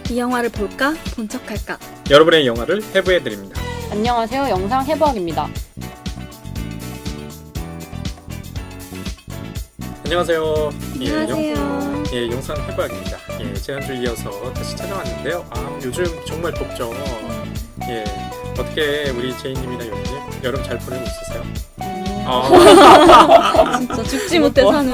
이 영화를 볼까? 본 척할까? 여러분의 영화를 해부해드립니다. 안녕하세요. 영상 해부학입니다. 안녕하세요. 안녕하세요. 영상 해부학입니다. 지난주 이어서 다시 찾아왔는데요. 요즘 정말 덥죠. 어떻게 우리 제이님이나 용님 여름 잘 보내고 있으세요? 진짜 죽지 못해 사는.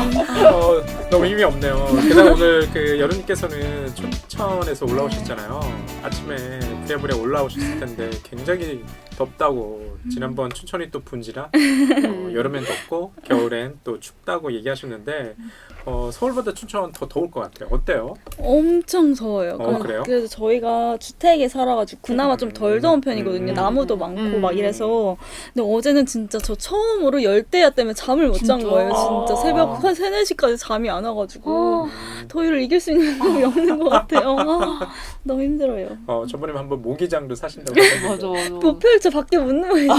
너무 힘이 없네요. 게다가 오늘 여름님께서는 춘천에서 올라오셨잖아요. 아침에 부랴부랴 올라오셨을 텐데 굉장히 덥다고 지난번 춘천이 또 분지라 여름엔 덥고 겨울엔 또 춥다고 얘기하셨는데 서울보다 춘천 더 더울 것 같아요. 어때요? 엄청 더워요. 그래요? 그래서 저희가 주택에 살아가지고 그나마 좀 덜 더운 편이거든요. 나무도 많고 막 이래서. 근데 어제는 진짜 저 처음으로 열대야 때문에 잠을 못 잔 거예요. 진짜 새벽 한 3, 4시까지 잠이 안 와가지고 더위를 이길 수 있는 방법이 없는 것 같아요. 너무 힘들어요. 저번에 한번 모기장도 사신다고 하셨는데 맞아. 못 펼쳐 밖에 못 누워 있어요.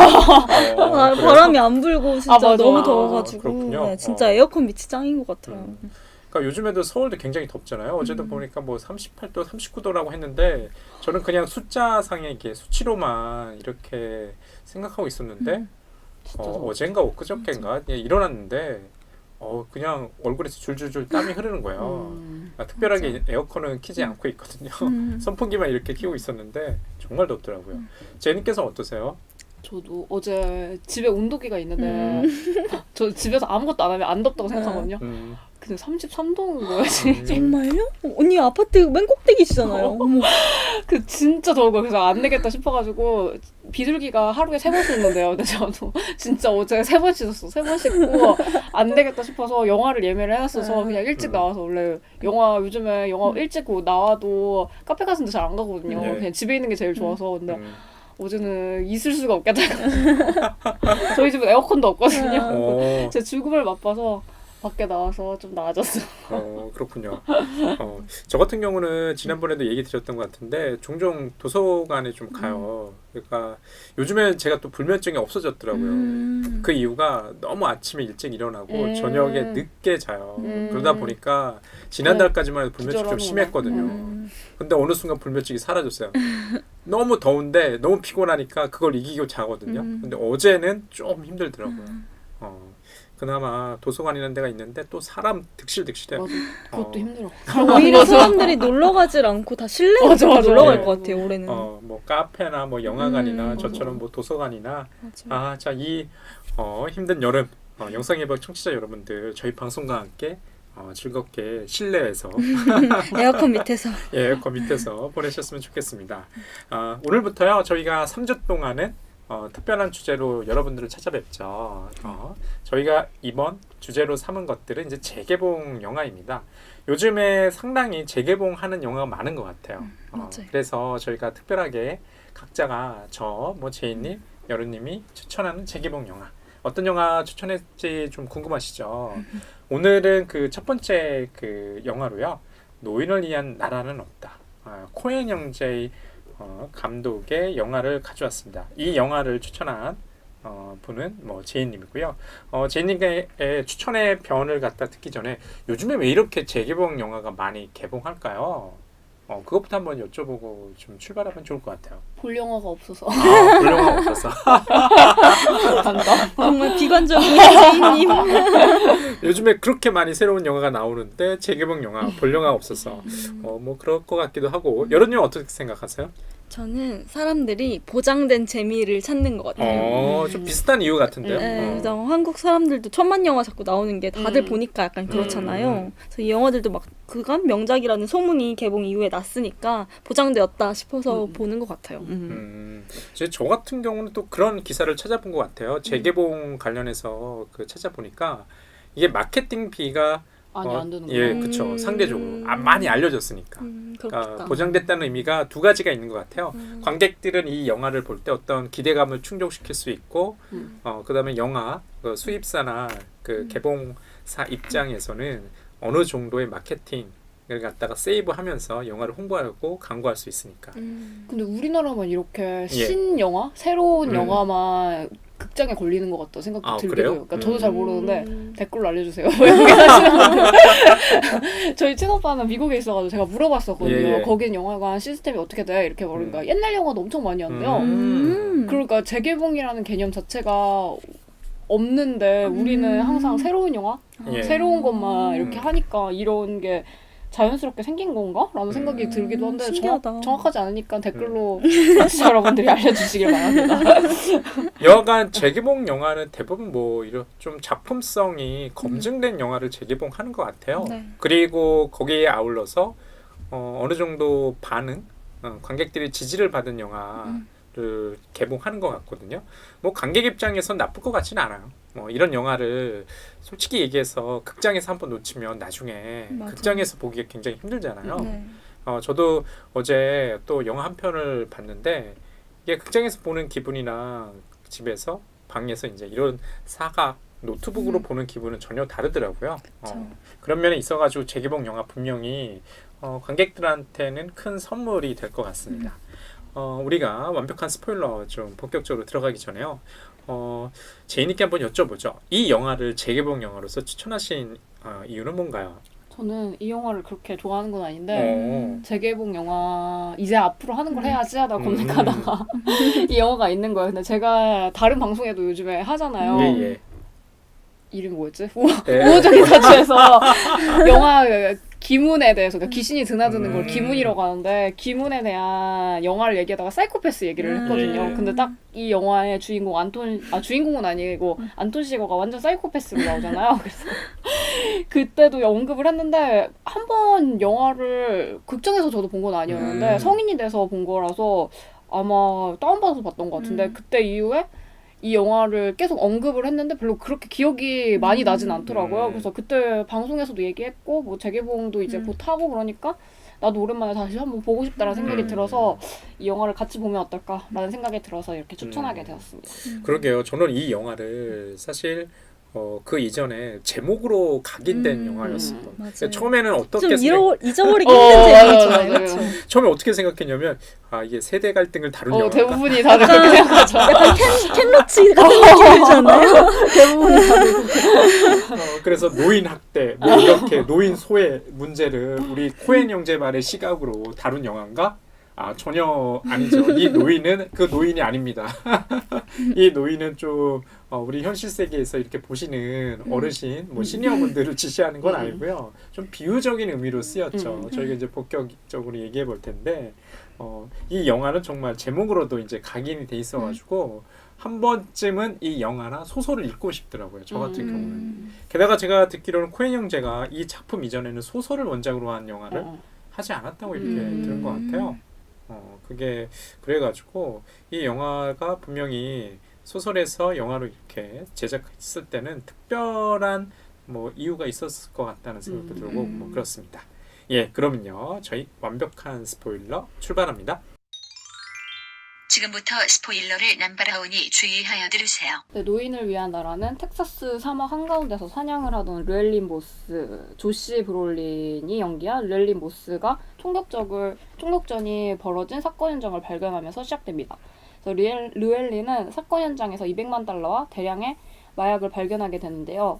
바람이 안 불고 진짜 맞아. 너무 더워가지고 그렇군요. 네, 진짜 에어컨 밑이 짱인 것 같아요. 그러니까 요즘에도 서울도 굉장히 덥잖아요. 어제도 보니까 뭐 38도, 39도라고 했는데 저는 그냥 숫자상의 이게 수치로만 이렇게 생각하고 있었는데 어젠가 엊그저께인가 일어났는데 그냥 얼굴에서 줄줄줄 땀이 흐르는 거예요. 특별하게 에어컨은 켜지 않고 있거든요. 선풍기만 이렇게 켜고 있었는데 정말 덥더라고요. 제니께서 어떠세요? 저도 어제 집에 온도계가 있는데 저 집에서 아무것도 안 하면 안 덥다고 생각하거든요. 근데 33도인 거예요, 진짜. 정말요? 언니 아파트 맨 꼭대기시잖아요. 어머. 그 진짜 더운 거예요. 그래서 안 되겠다 싶어가지고 비둘기가 하루에 3번 씻는데요. 근데 저도 진짜 어제 3번 씻었어. 3번 씻고 안 되겠다 싶어서 영화를 예매를 해놨어서 그냥 일찍 나와서 원래 요즘에 영화 일찍 나와도 카페 같은 데 잘 안 가거든요. 그냥 집에 있는 게 제일 좋아서. 근데 어제는 있을 수가 없겠다. 저희 집은 에어컨도 없거든요. 제 죽음을 맛봐서 밖에 나와서 좀 나아졌어요. 그렇군요. 저 같은 경우는 지난번에도 얘기 드렸던 것 같은데 종종 도서관에 좀 가요. 그러니까 요즘에 제가 또 불면증이 없어졌더라고요. 그 이유가 너무 아침에 일찍 일어나고 저녁에 늦게 자요. 그러다 보니까 지난달까지만 해도 불면증이 좀 심했거든요. 근데 어느 순간 불면증이 사라졌어요. 너무 더운데 너무 피곤하니까 그걸 이기고 자거든요. 근데 어제는 좀 힘들더라고요. 그나마 도서관 이런 데가 있는데 또 사람 득실득실해요. 맞아. 그것도 힘들어. 오히려 사람들이 놀러 가질 않고 다 실내로 놀러 갈 것 같아요. 올해는. 뭐 카페나 뭐 영화관이나 저처럼 뭐 도서관이나 자, 이 힘든 여름 영상예방 청취자 여러분들 저희 방송과 함께 즐겁게 실내에서 에어컨 밑에서 에어컨 밑에서 보내셨으면 좋겠습니다. 오늘부터요 저희가 3주 동안은 특별한 주제로 여러분들을 찾아뵙죠. 저희가 이번 주제로 삼은 것들은 이제 재개봉 영화입니다. 요즘에 상당히 재개봉하는 영화가 많은 것 같아요. 그래서 저희가 특별하게 각자가 제이님, 여루님이 추천하는 재개봉 영화 어떤 영화 추천했지 좀 궁금하시죠? 오늘은 그 첫 번째 그 영화로요. 노인을 위한 나라는 없다. 코엔 형제의 감독의 영화를 가져왔습니다. 이 영화를 추천한 분은 제이님이고요. 제이님의 추천의 변을 갖다 듣기 전에 요즘에 왜 이렇게 재개봉 영화가 많이 개봉할까요? 그것부터 한번 여쭤보고 좀 출발하면 좋을 것 같아요. 볼 영화가 없어서. 볼 영화가 없어서. 정말 비관적인 제이님. 요즘에 그렇게 많이 새로운 영화가 나오는데 재개봉 영화 볼 영화가 없어서 그럴 것 같기도 하고 여러님 어떻게 생각하세요? 저는 사람들이 보장된 재미를 찾는 것 같아요. 좀 비슷한 이유 같은데요. 그래서 한국 사람들도 천만 영화 자꾸 나오는 게 다들 보니까 약간 그렇잖아요. 그래서 이 영화들도 막 그간 명작이라는 소문이 개봉 이후에 났으니까 보장되었다 싶어서 보는 것 같아요. 저 같은 경우는 또 그런 기사를 찾아본 것 같아요. 재개봉 관련해서 찾아보니까 이게 마케팅비가 많이 안 드는구나. 그렇죠. 상대적으로 많이 알려졌으니까. 그러니까 보장됐다는 의미가 두 가지가 있는 것 같아요. 관객들은 이 영화를 볼 때 어떤 기대감을 충족시킬 수 있고, 그다음에 영화 수입사나 개봉사 입장에서는 어느 정도의 마케팅을 갖다가 세이브하면서 영화를 홍보하고 광고할 수 있으니까. 근데 우리나라만 이렇게 신영화? 새로운 영화만 극장에 걸리는 것 같다 생각도 아, 들기도 그래요? 해요. 그러니까 저도 잘 모르는데 음. 댓글로 알려주세요. 외국에 사시는 분들. 저희 친오빠는 미국에 있어가지고 제가 물어봤었거든요. 예, 예. 거긴 영화관 시스템이 어떻게 돼? 이렇게 물으니까 옛날 영화도 엄청 많이 한대요. 그러니까 재개봉이라는 개념 자체가 없는데 우리는 항상 새로운 영화? 예. 새로운 것만 이렇게 하니까 이런 게 자연스럽게 생긴 건가? 라는 생각이 들기도 한데 신기하다. 정확하지 않으니까 댓글로 청취자 여러분들이 알려주시길 바랍니다. 여하간 재개봉 영화는 대부분 뭐 이런 좀 작품성이 검증된 영화를 재개봉하는 것 같아요. 네. 그리고 거기에 아울러서 어느 정도 반응, 관객들이 지지를 받은 영화를 개봉하는 것 같거든요. 뭐 관객 입장에선 나쁠 것 같지는 않아요. 뭐 이런 영화를 솔직히 얘기해서 극장에서 한번 놓치면 나중에 맞아. 극장에서 보기가 굉장히 힘들잖아요. 네. 저도 어제 또 영화 한 편을 봤는데 이게 극장에서 보는 기분이랑 집에서 방에서 이제 이런 사각 노트북으로 보는 기분은 전혀 다르더라고요. 그런 면에 있어가지고 재개봉 영화 분명히 관객들한테는 큰 선물이 될 것 같습니다. 우리가 완벽한 스포일러 좀 본격적으로 들어가기 전에요. 제이님께 한번 여쭤보죠. 이 영화를 재개봉 영화로서 추천하신 이유는 뭔가요? 저는 이 영화를 그렇게 좋아하는 건 아닌데 어. 재개봉 영화 이제 앞으로 하는 걸 해야지 하다가 검색하다가 이 영화가 있는 거예요. 근데 제가 다른 방송에도 요즘에 하잖아요. 예. 이름이 뭐였지? 네. 우호적인 사주에서 영화 기문에 대해서 그러니까 귀신이 드나드는 걸 음. 기문이라고 하는데 기문에 대한 영화를 얘기하다가 사이코패스 얘기를 했거든요. 예. 근데 딱 이 영화의 주인공 주인공은 아니고 안톤 시거가 완전 사이코패스로 나오잖아요. 그래서 그때도 언급을 했는데 한 번 영화를 극장에서 저도 본 건 아니었는데 성인이 돼서 본 거라서 아마 다운받아서 봤던 것 같은데 그때 이후에 이 영화를 계속 언급을 했는데 별로 그렇게 기억이 많이 나진 않더라고요. 그래서 그때 방송에서도 얘기했고 뭐 재개봉도 이제 곧 하고 그러니까 나도 오랜만에 다시 한번 보고 싶다라는 생각이 들어서 이 영화를 같이 보면 어떨까라는 생각이 들어서 이렇게 추천하게 되었습니다. 그러게요. 저는 이 영화를 사실 그 이전에 제목으로 각인된 영화였어요. 맞아요. 처음에는 어떻게 좀 잊어버리기 어, 힘든 맞아요, 제목이잖아요. 맞아요. 그쵸? 처음에 어떻게 생각했냐면 이게 세대 갈등을 다룬 영화인가? 대부분이 다들 그렇게 생각하죠. 약간 캔로치 같은 느낌이잖아요. 대부분이 다들 그래서 노인 학대, 뭐 이렇게 노인 소외 문제를 우리 코엔 형제 말의 시각으로 다룬 영화인가? 전혀 아니죠. 이 노인은 그 노인이 아닙니다. 이 노인은 좀 우리 현실 세계에서 이렇게 보시는 어르신, 뭐 시니어분들을 지시하는 건 아니고요. 좀 비유적인 의미로 쓰였죠. 저희가 이제 본격적으로 얘기해 볼 텐데 이 영화는 정말 제목으로도 이제 각인이 돼 있어가지고 한 번쯤은 이 영화나 소설을 읽고 싶더라고요. 저 같은 경우는. 게다가 제가 듣기로는 코엔 형제가 이 작품 이전에는 소설을 원작으로 한 영화를 하지 않았다고 이렇게 들은 것 같아요. 그게 그래가지고 이 영화가 분명히 소설에서 영화로 이렇게 제작했을 때는 특별한 뭐 이유가 있었을 것 같다는 생각도 들고 뭐 그렇습니다. 예, 그러면요 저희 완벽한 스포일러 출발합니다. 지금부터 스포일러를 남발하오니 주의하여 들으세요. 네, 노인을 위한 나라는 텍사스 사막 한가운데서 사냥을 하던 르엘린 모스, 조시 브롤린이 연기한 르엘린 모스가 총격전이 벌어진 사건 현장을 발견하면서 시작됩니다. 그래서 르엘린은 사건 현장에서 200만 달러와 대량의 마약을 발견하게 되는데요.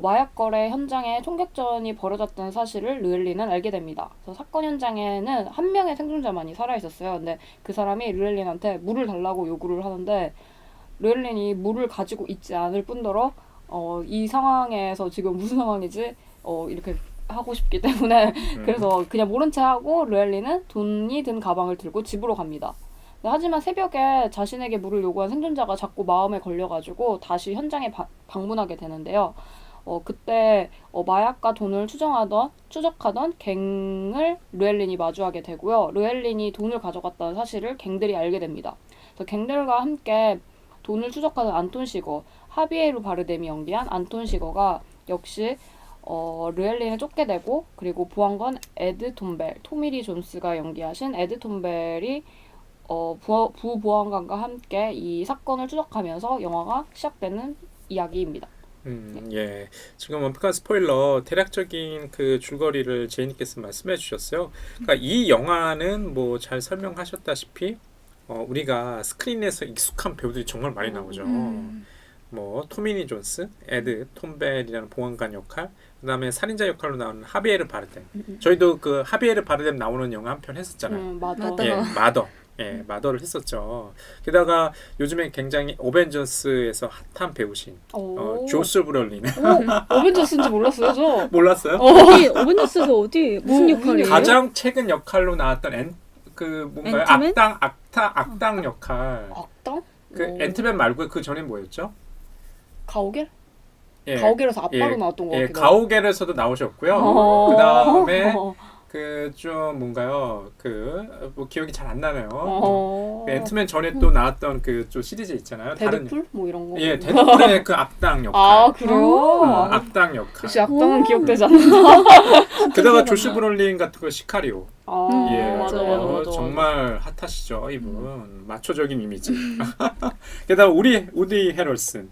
마약 거래 현장에 총격전이 벌어졌던 사실을 르엘린은 알게 됩니다. 그래서 사건 현장에는 한 명의 생존자만이 살아있었어요. 근데 그 사람이 르엘린한테 물을 달라고 요구를 하는데 르엘린이 물을 가지고 있지 않을 뿐더러 이 상황에서 지금 무슨 상황이지? 이렇게 하고 싶기 때문에 그래서 그냥 모른 채 하고 르엘린은 돈이 든 가방을 들고 집으로 갑니다. 하지만 새벽에 자신에게 물을 요구한 생존자가 자꾸 마음에 걸려가지고 다시 현장에 방문하게 되는데요. 그때 마약과 돈을 추적하던 갱을 르엘린이 마주하게 되고요. 르엘린이 돈을 가져갔다는 사실을 갱들이 알게 됩니다. 그래서 갱들과 함께 돈을 추적하던 안톤 시거, 하비에르 바르뎀이 연기한 안톤 시거가 역시 르엘린을 쫓게 되고 그리고 보안관 에드 톰벨, 토미리 존스가 연기하신 에드 톰벨이 부보안관과 함께 이 사건을 추적하면서 영화가 시작되는 이야기입니다. 예. 지금 완벽한 스포일러 대략적인 그 줄거리를 제이님께서 말씀해 주셨어요. 그러니까 이 영화는 뭐 잘 설명하셨다시피 우리가 스크린에서 익숙한 배우들이 정말 많이 나오죠. 뭐 토미니 존스, 에드 톰벨이라는 보안관 역할, 그다음에 살인자 역할로 나오는 하비에르 바르뎀. 저희도 그 하비에르 바르뎀 나오는 영화 한 편 했었잖아요. 맞아. 예, 마더. 예, 마더를 했었죠. 게다가 요즘에 굉장히 어벤져스에서 핫한 배우신 조스 브롤린. 어벤져스인지 몰랐어요, 저. 몰랐어요? 어디 어벤져스에서 어디 무슨 역할이에요? 가장 최근 역할로 나왔던 그 뭔가요? 앤트맨? 악당 역할. 악당? 그 앤트맨 말고 그 전에 뭐였죠? 가오갤? 예. 가오갤에서 아빠로 예, 나왔던 거 예, 같기도 하고. 가오갤에서도 나오셨고요. 그 다음에 그 좀 뭔가요? 그 뭐 기억이 잘 안 나네요. 그 앤트맨 전에 또 나왔던 그 좀 시리즈 있잖아요. 데드풀? 뭐 이런 거. 예, 데드풀의 그 악당 역할. 아, 그래요? 악당 역할. 역시 악당은 기억되지 않는다. 게다가 조시 브롤린 같은 거 시카리오. 예, 맞아. 정말 핫하시죠, 이분. 마초적인 이미지. 게다가 우디 헤럴슨.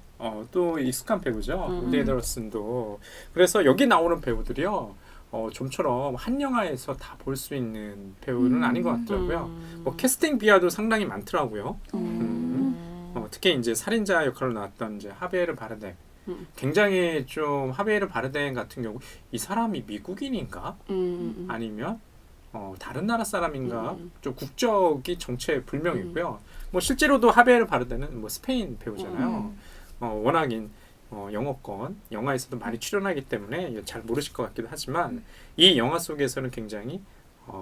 또 익숙한 배우죠. 우디 헤럴슨도. 그래서 여기 나오는 배우들이요. 좀처럼 한 영화에서 다 볼 수 있는 배우는 아닌 것 같더라고요. 뭐 캐스팅 비하도 상당히 많더라고요. 특히 이제 살인자 역할로 나왔던 이제 하비에르 바르뎀. 굉장히 좀 하비에르 바르뎀 같은 경우 이 사람이 미국인인가? 아니면 다른 나라 사람인가? 좀 국적이 정체 불명이고요. 뭐 실제로도 하비에르 바르뎀은 뭐 스페인 배우잖아요. 워낙인 영어권 영화에서도 많이 출연하기 때문에 잘 모르실 것 같기도 하지만 이 영화 속에서는 굉장히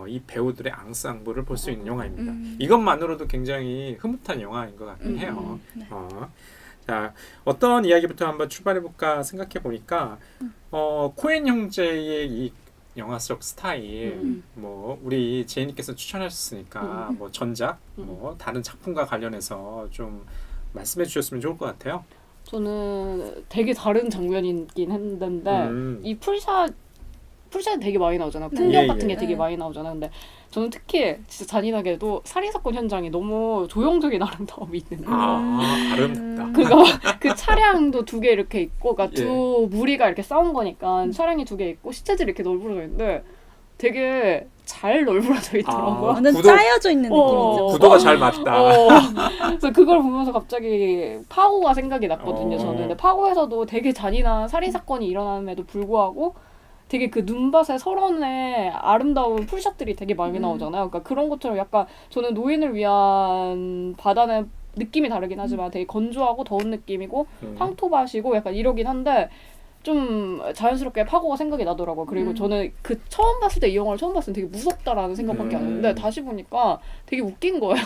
이 배우들의 앙상블을 볼 수 있는 영화입니다. 이것만으로도 굉장히 흐뭇한 영화인 것 같긴 해요. 네. 자, 어떤 이야기부터 한번 출발해볼까 생각해보니까 코엔 형제의 이 영화 속 스타일 뭐 우리 제이님께서 추천하셨으니까 뭐 전작 뭐 다른 작품과 관련해서 좀 말씀해 주셨으면 좋을 것 같아요. 저는 되게 다른 장면이긴 했는데 이 풀샷이 되게 많이 나오잖아요. 풍경 같은 게 되게 많이 나오잖아요. 근데 저는 특히 진짜 잔인하게도 살인사건 현장이 너무 조형적인 아름다움이 있는 거예요. 아름답다. 그러니까 그 차량도 두 개 이렇게 있고, 그러니까 두 무리가 이렇게 싸운 거니까 차량이 두 개 있고 시체들이 이렇게 널브러져 있는데 되게 잘 널브러져 있더라고요. 완전 짜여져 있는 느낌이죠. 구도가 잘 맞다. 그래서 그걸 보면서 갑자기 파고가 생각이 났거든요. 저는. 근데 파고에서도 되게 잔인한 살인 사건이 일어남에도 불구하고 되게 그 눈밭에 설원의 아름다운 풀샷들이 되게 많이 나오잖아요. 그러니까 그런 것처럼 약간 저는 노인을 위한 바다는 느낌이 다르긴 하지만 되게 건조하고 더운 느낌이고 황토밭이고 약간 이러긴 한데 좀 자연스럽게 파고가 생각이 나더라고요. 그리고 저는 그 처음 봤을 때 이 영화를 처음 봤을 때 되게 무섭다라는 생각밖에 안 했는데 다시 보니까 되게 웃긴 거예요.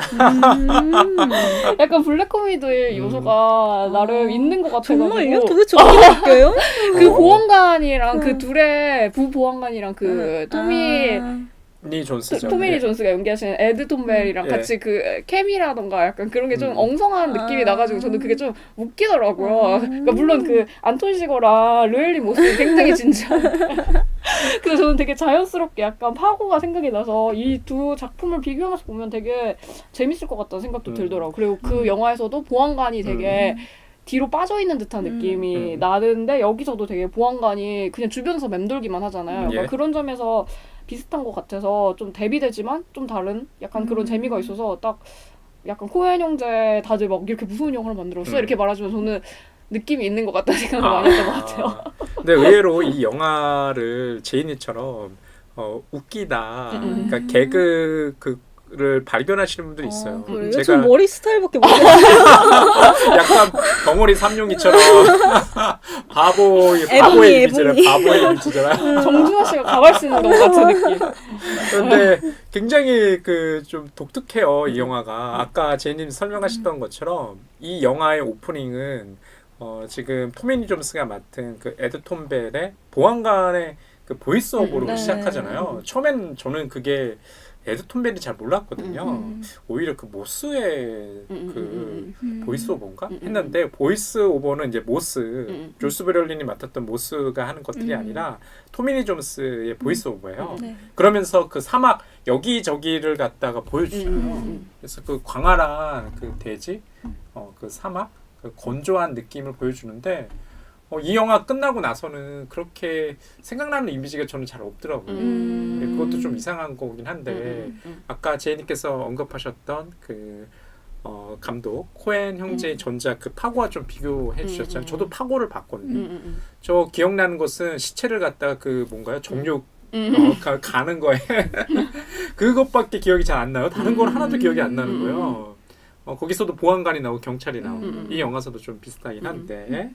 약간 블랙 코미디의 요소가 나름 있는 것 같아가지고. 정말요? 도대체 어떻게 바뀌어요? 그 보안관이랑 그 둘의 부보안관이랑 그 토미니 존스가 연기하시는 에드 톰벨이랑 같이 그 케미라던가 약간 그런 게 좀 엉성한 느낌이 나가지고 저는 그게 좀 웃기더라고요. 그러니까 물론 그 안톤 시거랑 르엘리 모스 굉장히 진지한데 그래서 저는 되게 자연스럽게 약간 파고가 생각이 나서 이 두 작품을 비교하면서 보면 되게 재밌을 것 같다는 생각도 들더라고요. 그리고 그 영화에서도 보안관이 되게 뒤로 빠져있는 듯한 느낌이 나는데 여기서도 되게 보안관이 그냥 주변에서 맴돌기만 하잖아요. 그러니까 그런 점에서 비슷한 것 같아서 좀 대비되지만 좀 다른 약간 그런 재미가 있어서 딱 약간 코엔 형제 다들 막 이렇게 무서운 영화를 만들었어 이렇게 말하지만 저는 느낌이 있는 것 같다는 생각을 많이 했던 것 같아요. 근데 의외로 이 영화를 제이니처럼 웃기다 그러니까 개그 를 발견하시는 분들이 있어요. 그래요? 제가 전 머리 스타일밖에 모르겠어요. 약간 덩어리 삼룡이처럼 바보의 이미지잖아요. 바보의 이미지잖아요. 정준하 씨가 가발 쓰는 것 같은 느낌. 그런데 굉장히 그 좀 독특해요. 이 영화가 아까 제이님 설명하셨던 것처럼 이 영화의 오프닝은 지금 토미니 존스가 맡은 그 에드 톰벨의 보안관의 그 보이스오버로 시작하잖아요. 처음엔 저는 그게 에드 톰벨이 잘 몰랐거든요. 오히려 그 모스의 그 보이스오버인가 했는데 보이스오버는 이제 모스 조스 브롤린이 맡았던 모스가 하는 것들이 아니라 토미니 존스의 보이스오버예요. 그러면서 그 사막 여기저기를 갖다가 보여주잖아요. 그래서 그 광활한 그 대지, 그 사막, 그 건조한 느낌을 보여주는데 이 영화 끝나고 나서는 그렇게 생각나는 이미지가 저는 잘 없더라고요. 그것도 좀 이상한 거긴 한데 아까 제이님께서 언급하셨던 그 감독 코엔 형제의 전작 그 파고와 좀 비교해 주셨잖아요. 저도 파고를 봤거든요. 저 기억나는 것은 시체를 갖다가 그 뭔가요? 정육 가는 거에 그것밖에 기억이 잘 안 나요. 다른 건 하나도 기억이 안 나는 거예요. 거기서도 보안관이 나오고 경찰이 나오고 이 영화에서도 좀 비슷하긴 한데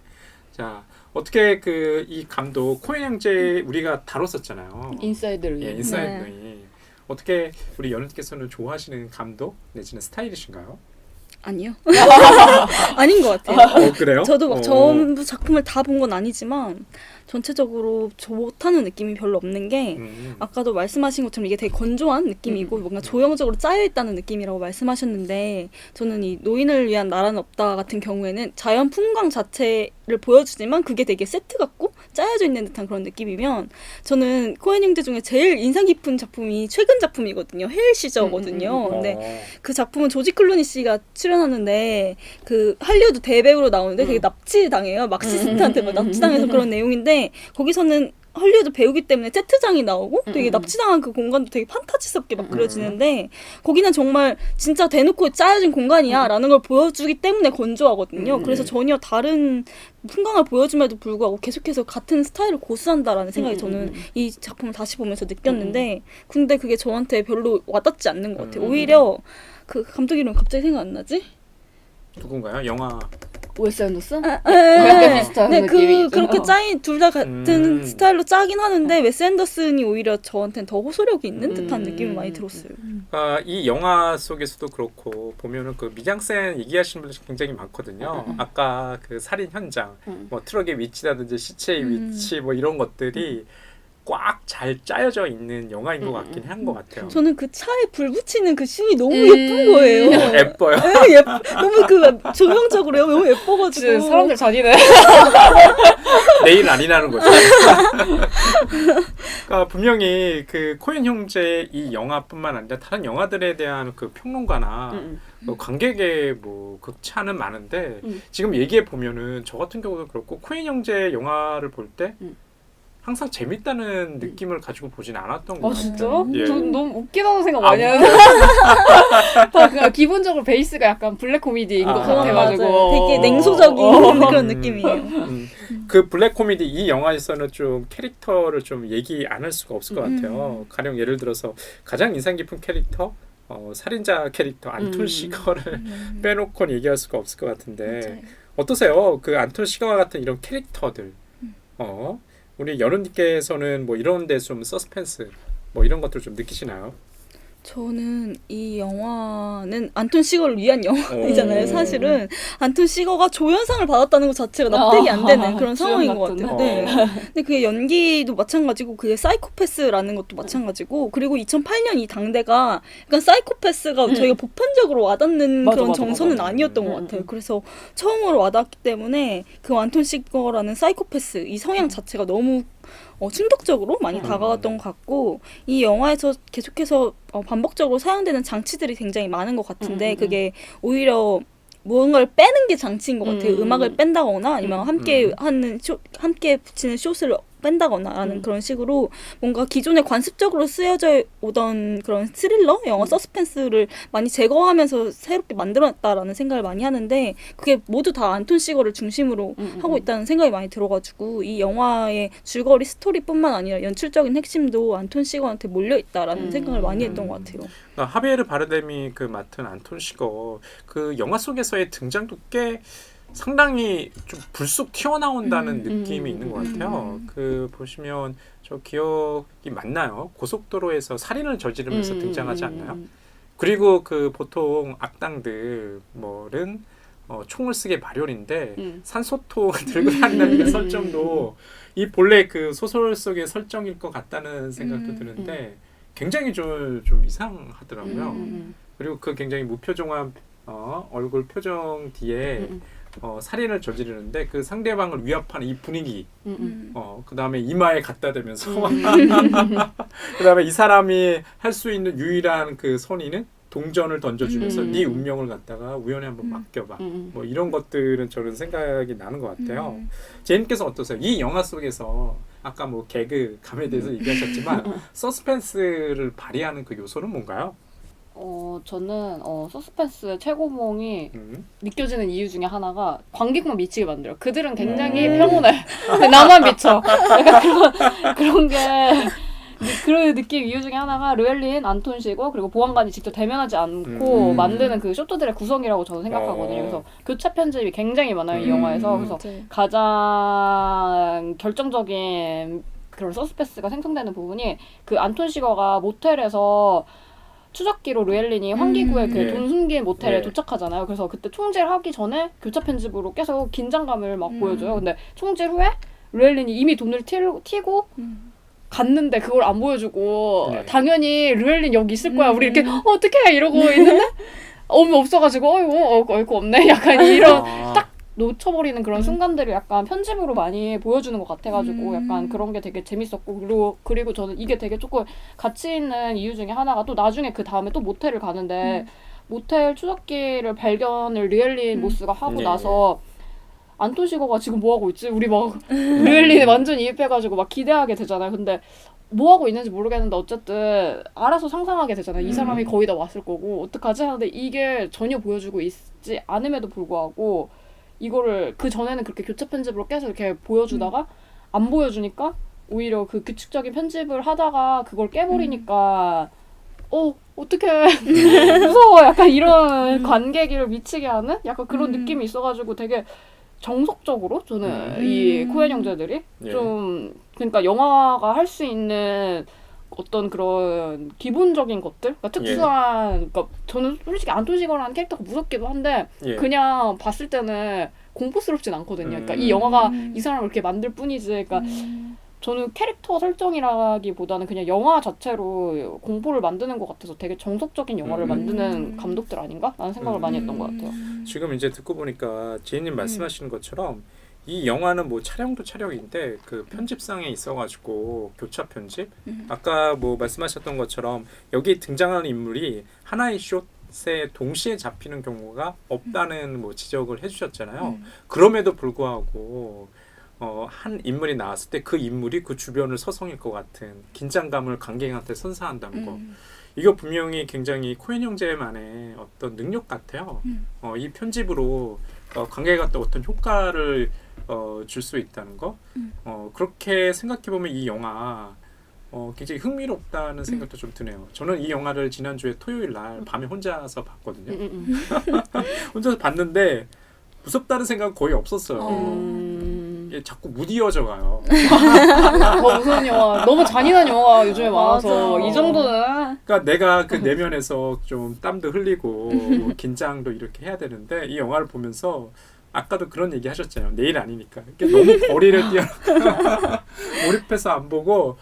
자 어떻게 그 이 감독 코엔 형제 우리가 다뤘었잖아요. 인사이드 루이. 예, 인사이드 루이. 어떻게 우리 연우께서는 좋아하시는 감독 내지는 스타일이신가요? 아니요. 아닌 것 같아요. 그래요? 저도 막 전부 작품을 다 본 건 아니지만 전체적으로 좋다는 느낌이 별로 없는 게 아까도 말씀하신 것처럼 이게 되게 건조한 느낌이고 뭔가 조형적으로 짜여 있다는 느낌이라고 말씀하셨는데 저는 이 노인을 위한 나라는 없다 같은 경우에는 자연 풍광 자체를 보여주지만 그게 되게 세트 같고 짜여져 있는 듯한 그런 느낌이면 저는 코엔 형제 중에 제일 인상 깊은 작품이 최근 작품이거든요. 헬시저거든요. 근데 그 작품은 조지 클루니 씨가 출연하는데 그 할리우드 대배우로 나오는데 되게 납치당해요. 막시스트한테 막 납치당해서 그런 내용인데 헐리우드 헐리우드 배우기 때문에 세트장이 나오고 되게 납치당한 그 공간도 되게 판타지스럽게 막 그려지는데 거기는 정말 진짜 대놓고 짜여진 공간이야 라는 걸 보여주기 때문에 건조하거든요. 그래서 전혀 다른 풍광을 보여줌에도 불구하고 계속해서 같은 스타일을 고수한다라는 생각이 저는 이 작품을 다시 보면서 느꼈는데 근데 그게 저한테 별로 와닿지 않는 것 같아요. 오히려 그 감독 이름 갑자기 생각 안 나지? 누군가요? 영화 웨스 앤더슨? 네, 비슷한 네, 느낌이 그렇게 짜인 둘 다 같은 스타일로 짜긴 하는데 웨스 앤더슨이 오히려 저한테는 더 호소력이 있는 듯한 느낌이 많이 들었어요. 이 영화 속에서도 그렇고 보면은 그 미장센 얘기하시는 분들이 굉장히 많거든요. 아까 그 살인 현장, 뭐 트럭의 위치라든지 시체의 위치 뭐 이런 것들이 꽉 잘 짜여져 있는 영화인 것 같긴 한 것 같아요. 저는 그 차에 불 붙이는 그 씬이 너무 예쁜 거예요. 예뻐요. 네, 너무 그 조명적으로 너무 예뻐가지고 사람들 잔인해. 내일 아니라는 거죠. 그러니까 분명히 그 코엔 형제 이 영화뿐만 아니라 다른 영화들에 대한 그 평론가나 관객의 뭐 극찬은 많은데 지금 얘기해 보면은 저 같은 경우도 그렇고 코엔 형제 영화를 볼 때 항상 재밌다는 느낌을 가지고 보진 않았던 것 같아요. 진짜? 예. 저 너무 웃기다는 생각 많이 하는데 다 그냥 기본적으로 베이스가 약간 블랙 코미디인 것 같아가지고 맞아요. 되게 냉소적인 그런 느낌이에요. 그 블랙 코미디 이 영화에서는 좀 캐릭터를 좀 얘기 안 할 수가 없을 것 같아요. 가령 예를 들어서 가장 인상 깊은 캐릭터 살인자 캐릭터 안톤 시거를 빼놓고는 얘기할 수가 없을 것 같은데 맞아요. 어떠세요? 그 안톤 시거 같은 이런 캐릭터들 우리 연우님께서는 뭐 이런 데 좀 서스펜스 뭐 이런 것들 좀 느끼시나요? 저는 이 영화는 안톤 시거를 위한 영화이잖아요. 사실은 안톤 시거가 조연상을 받았다는 것 자체가 납득이 안 되는 그런 상황인 것 같아요. 네. 근데 그게 연기도 마찬가지고 그게 사이코패스라는 것도 마찬가지고 그리고 2008년 이 당대가 약간 사이코패스가 저희가 보편적으로 와닿는 그런 정서는 아니었던 것 같아요. 그래서 처음으로 와닿기 때문에 그 안톤 시거라는 사이코패스 이 성향 자체가 너무 충격적으로 많이 다가왔던 것 같고 이 영화에서 계속해서 반복적으로 사용되는 장치들이 굉장히 많은 것 같은데 그게 오히려 무언가를 빼는 게 장치인 것 같아요. 음악을 뺀다거나 아니면 함께 붙이는 숏을 뺀다거나라는 그런 식으로 뭔가 기존에 관습적으로 쓰여져 오던 그런 스릴러, 영화 서스펜스를 많이 제거하면서 새롭게 만들어냈다라는 생각을 많이 하는데 그게 모두 다 안톤 시거를 중심으로 하고 있다는 생각이 많이 들어가지고 이 영화의 줄거리 스토리뿐만 아니라 연출적인 핵심도 안톤 시거한테 몰려있다라는 생각을 많이 했던 것 같아요. 하비에르 바르뎀이 그 맡은 안톤 시거 그 영화 속에서의 등장도 꽤 상당히 좀 불쑥 튀어나온다는 느낌이 있는 것 같아요. 그 보시면 저 기억이 맞나요? 고속도로에서 살인을 저지르면서 등장하지 않나요? 그리고 그 보통 악당들은 총을 쓰게 마련인데 산소통을 들고 다니는 그 설정도 이 본래 그 소설 속의 설정일 것 같다는 생각도 드는데 굉장히 좀 이상하더라고요. 그리고 그 굉장히 무표정한 얼굴 표정 뒤에 살인을 저지르는데 그 상대방을 위협하는 이 분위기 그 다음에 이마에 갖다 대면서 그 다음에 이 사람이 할 수 있는 유일한 그 선의는 동전을 던져주면서 네 운명을 갖다가 우연히 한번 맡겨봐. 뭐 이런 것들은 저는 생각이 나는 것 같아요. 제님께서 어떠세요? 이 영화 속에서 아까 뭐 개그, 감에 대해서 얘기하셨지만 서스펜스를 발휘하는 그 요소는 뭔가요? 저는 서스펜스의 최고봉이 느껴지는 이유 중에 하나가 관객만 미치게 만들어요. 그들은 굉장히 평온해. 근데 나만 미쳐. 약간 그런 게 그런 느낌 이유 중에 하나가 르웰린, 안톤 시거 그리고 보안관이 직접 대면하지 않고 만드는 그 쇼트들의 구성이라고 저는 생각하거든요. 그래서 교차 편집이 굉장히 많아요, 이 영화에서. 그래서 가장 결정적인 그런 서스펜스가 생성되는 부분이 그 안톤 시거가 모텔에서 추적기로 르웰린이 환기구의 그 돈 숨긴 모텔에 도착하잖아요. 그래서 그때 총질을 하기 전에 교차 편집으로 계속 긴장감을 막 보여줘요. 근데 총질 후에 르웰린이 이미 돈을 튀고 갔는데 그걸 안 보여주고 당연히 르웰린 여기 있을 거야. 우리 이렇게 어떡해 이러고 있는데 없어가지고 어이구 없네. 약간 이런 딱 놓쳐버리는 그런 순간들을 약간 편집으로 많이 보여주는 것 같아가지고 약간 그런 게 되게 재밌었고 그리고 저는 이게 되게 조금 가치 있는 이유 중에 하나가 또 나중에 그 다음에 또 모텔을 가는데 모텔 추적기를 발견을 르웰린 모스가 하고 나서 안톤 시거가 지금 뭐 하고 있지? 우리 막 르웰린에 완전 이입해가지고 막 기대하게 되잖아요. 근데 뭐 하고 있는지 모르겠는데 어쨌든 알아서 상상하게 되잖아요. 이 사람이 거의 다 왔을 거고 어떡하지 하는데 이게 전혀 보여주고 있지 않음에도 불구하고 이거를 그 전에는 그렇게 교차 편집으로 계속 이렇게 보여주다가 안 보여주니까 오히려 그 규칙적인 편집을 하다가 그걸 깨버리니까 어떡해 무서워 약간 이런 관객을 미치게 하는 약간 그런 느낌이 있어가지고 되게 정석적으로 저는 이 코엔 형제들이 좀 그러니까 영화가 할 수 있는 어떤 그런 기본적인 것들, 그러니까 특수한, 그러니까 저는 솔직히 안톤 시거라는 캐릭터가 무섭기도 한데 그냥 봤을 때는 공포스럽진 않거든요. 그러니까 이 영화가 이 사람을 이렇게 만들 뿐이지. 그러니까 저는 캐릭터 설정이라기보다는 그냥 영화 자체로 공포를 만드는 것 같아서 되게 정석적인 영화를 만드는 감독들 아닌가? 라는 생각을 많이 했던 것 같아요. 지금 이제 듣고 보니까 지혜님 말씀하시는 것처럼 이 영화는 뭐 촬영도 촬영인데 그 편집상에 있어가지고 교차 편집 아까 뭐 말씀하셨던 것처럼 여기 등장하는 인물이 하나의 숏에 동시에 잡히는 경우가 없다는 뭐 지적을 해주셨잖아요. 그럼에도 불구하고 한 인물이 나왔을 때 그 인물이 그 주변을 서성일 것 같은 긴장감을 관객한테 선사한다는 거. 이거 분명히 굉장히 코엔 형제만의 어떤 능력 같아요. 이 편집으로 관객한테 어떤 효과를 줄 수 있다는 거. 그렇게 생각해보면 이 영화 굉장히 흥미롭다는 생각도 좀 드네요. 저는 이 영화를 지난주에 토요일 날 밤에 혼자서 봤거든요. 혼자서 봤는데 무섭다는 생각은 거의 없었어요. 자꾸 무디어져 가요. 무서운 영화, 너무 잔인한 영화가 요즘에 많아서 이 정도는. 그러니까 내가 그 내면에서 좀 땀도 흘리고 뭐 긴장도 이렇게 해야 되는데 이 영화를 보면서 아까도 그런 얘기 하셨잖아요. 내일 아니니까 너무 거리를 뛰어나가 몰입해서 안 보고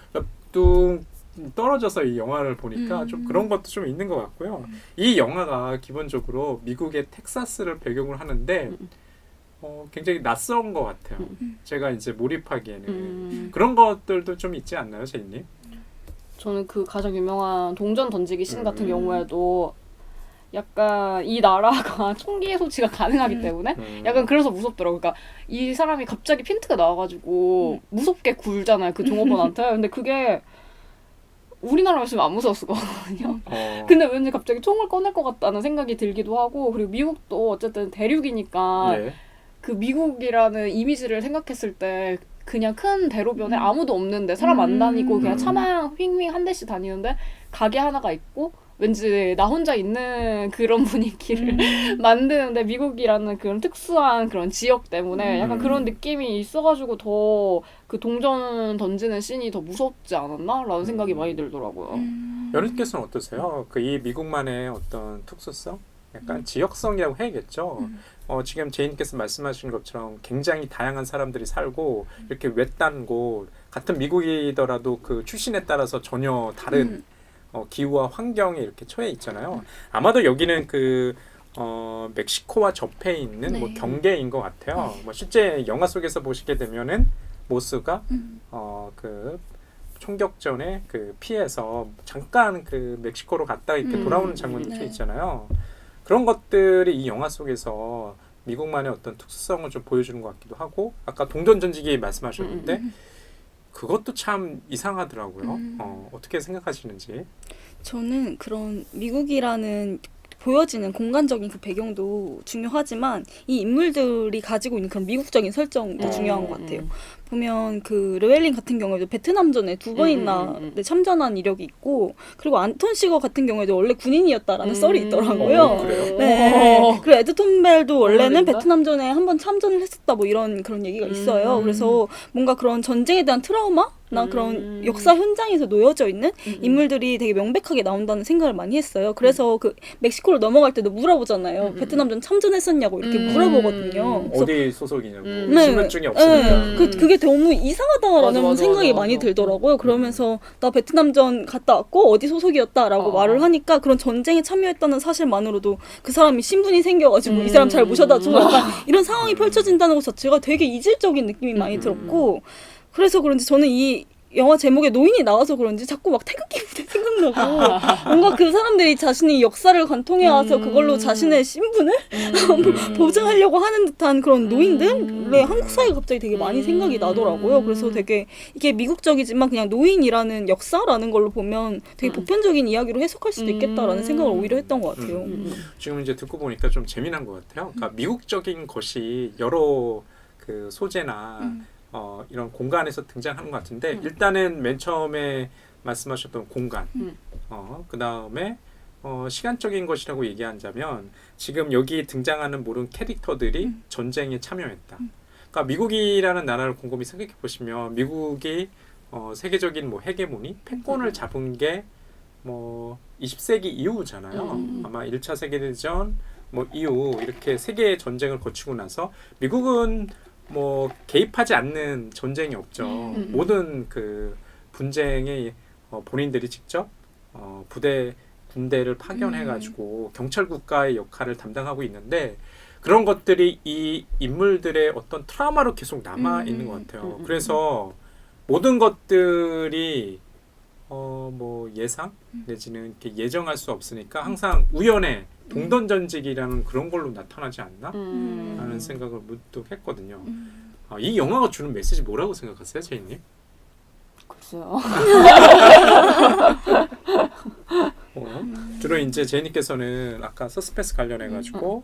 뚱 떨어져서 이 영화를 보니까 좀 그런 것도 좀 있는 것 같고요. 이 영화가 기본적으로 미국의 텍사스를 배경으로 하는데 굉장히 낯선 것 같아요. 제가 이제 몰입하기에는 그런 것들도 좀 있지 않나요, 제이님? 저는 그 가장 유명한 동전 던지기 씬 같은 경우에도 약간 이 나라가 총기의 소지가 가능하기 때문에 약간 그래서 무섭더라고요. 그러니까 이 사람이 갑자기 핀트가 나와가지고 무섭게 굴잖아요, 그 종업원한테. 근데 그게 우리나라였으면 안 무서웠을 거거든요. 근데 왠지 갑자기 총을 꺼낼 것 같다는 생각이 들기도 하고, 그리고 미국도 어쨌든 대륙이니까 그 미국이라는 이미지를 생각했을 때 그냥 큰 대로변에 아무도 없는데 사람 안 다니고 그냥 차만 휙휙 한 대씩 다니는데 가게 하나가 있고 왠지 나 혼자 있는 그런 분위기를 만드는데 미국이라는 그런 특수한 그런 지역 때문에 약간 그런 느낌이 있어가지고 더 그 동전 던지는 씬이 더 무섭지 않았나? 라는 생각이 많이 들더라고요. 연우께서는 어떠세요? 그 이 미국만의 어떤 특수성? 약간 지역성이라고 해야겠죠. 지금 제이님께서 말씀하신 것처럼 굉장히 다양한 사람들이 살고 이렇게 외딴 곳 같은 미국이더라도 그 출신에 따라서 전혀 다른 기후와 환경에 이렇게 처해 있잖아요. 아마도 여기는 그 멕시코와 접해 있는 뭐 경계인 것 같아요. 뭐 실제 영화 속에서 보시게 되면은 모스가 그 총격전에 그 피해서 잠깐 그 멕시코로 갔다 이렇게 돌아오는 장면이 좀 네. 있잖아요. 그런 것들이 이 영화 속에서 미국만의 어떤 특수성을 좀 보여주는 것 같기도 하고 아까 동전전지기 말씀하셨는데 그것도 참 이상하더라고요. 어떻게 생각하시는지. 저는 그런 미국이라는 보여지는 공간적인 그 배경도 중요하지만 이 인물들이 가지고 있는 그런 미국적인 설정도 중요한 것 같아요. 보면 그 르웰링 같은 경우에도 베트남전에 2번이나 네, 참전한 이력이 있고 그리고 안톤 시거 같은 경우에도 원래 군인이었다라는 썰이 있더라고요. 그래요? 네. 그리고 에드 톰벨도 원래는 어울린다? 베트남전에 한번 참전을 했었다 뭐 이런 그런 얘기가 있어요. 그래서 뭔가 그런 전쟁에 대한 트라우마? 나 그런 역사 현장에서 놓여져 있는 인물들이 되게 명백하게 나온다는 생각을 많이 했어요. 그래서 그 멕시코를 넘어갈 때도 물어보잖아요. 베트남전 참전했었냐고 이렇게 물어보거든요. 그래서 어디 소속이냐고 네. 신분증이 없으니까. 네. 그게 너무 이상하다라는 맞아, 생각이 맞아. 많이 들더라고요. 그러면서 나 베트남전 갔다 왔고 어디 소속이었다라고 말을 하니까 그런 전쟁에 참여했다는 사실만으로도 그 사람이 신분이 생겨가지고 이 사람 잘 모셔다줘 약간 이런 상황이 펼쳐진다는 것 자체가 되게 이질적인 느낌이 많이 들었고 그래서 그런지 저는 이 영화 제목에 노인이 나와서 그런지 자꾸 막 태극기 부대 생각나고 뭔가 그 사람들이 자신이 역사를 관통해 와서 그걸로 자신의 신분을 보증하려고 하는 듯한 그런 노인들의 한국 사회가 갑자기 되게 많이 생각이 나더라고요. 그래서 되게 이게 미국적이지만 그냥 노인이라는 역사라는 걸로 보면 되게 보편적인 이야기로 해석할 수도 있겠다라는 생각을 오히려 했던 것 같아요. 지금 이제 듣고 보니까 좀 재미난 것 같아요. 그러니까 미국적인 것이 여러 그 소재나 이런 공간에서 등장하는 것 같은데 일단은 맨 처음에 말씀하셨던 공간, 그 다음에 시간적인 것이라고 얘기한다면 지금 여기 등장하는 모든 캐릭터들이 전쟁에 참여했다. 그러니까 미국이라는 나라를 곰곰이 생각해 보시면 미국이 세계적인 뭐 헤게모니, 패권을 잡은 게 뭐 20세기 이후잖아요. 아마 1차 세계대전 뭐 이후 이렇게 세계 전쟁을 거치고 나서 미국은 뭐 개입하지 않는 전쟁이 없죠. 모든 그 분쟁에 본인들이 직접 군대를 파견해가지고 경찰 국가의 역할을 담당하고 있는데 그런 것들이 이 인물들의 어떤 트라우마로 계속 남아 있는 것 같아요. 그래서 모든 것들이 뭐 예상 내지는 이렇게 예정할 수 없으니까 항상 우연의 동전전직이라는 그런 걸로 나타나지 않나 하는 생각을 문득 했거든요. 이 영화가 주는 메시지 뭐라고 생각하세요, 제이님? 글쎄요. 주로 이제 제이님께서는 아까 서스펜스 관련해 가지고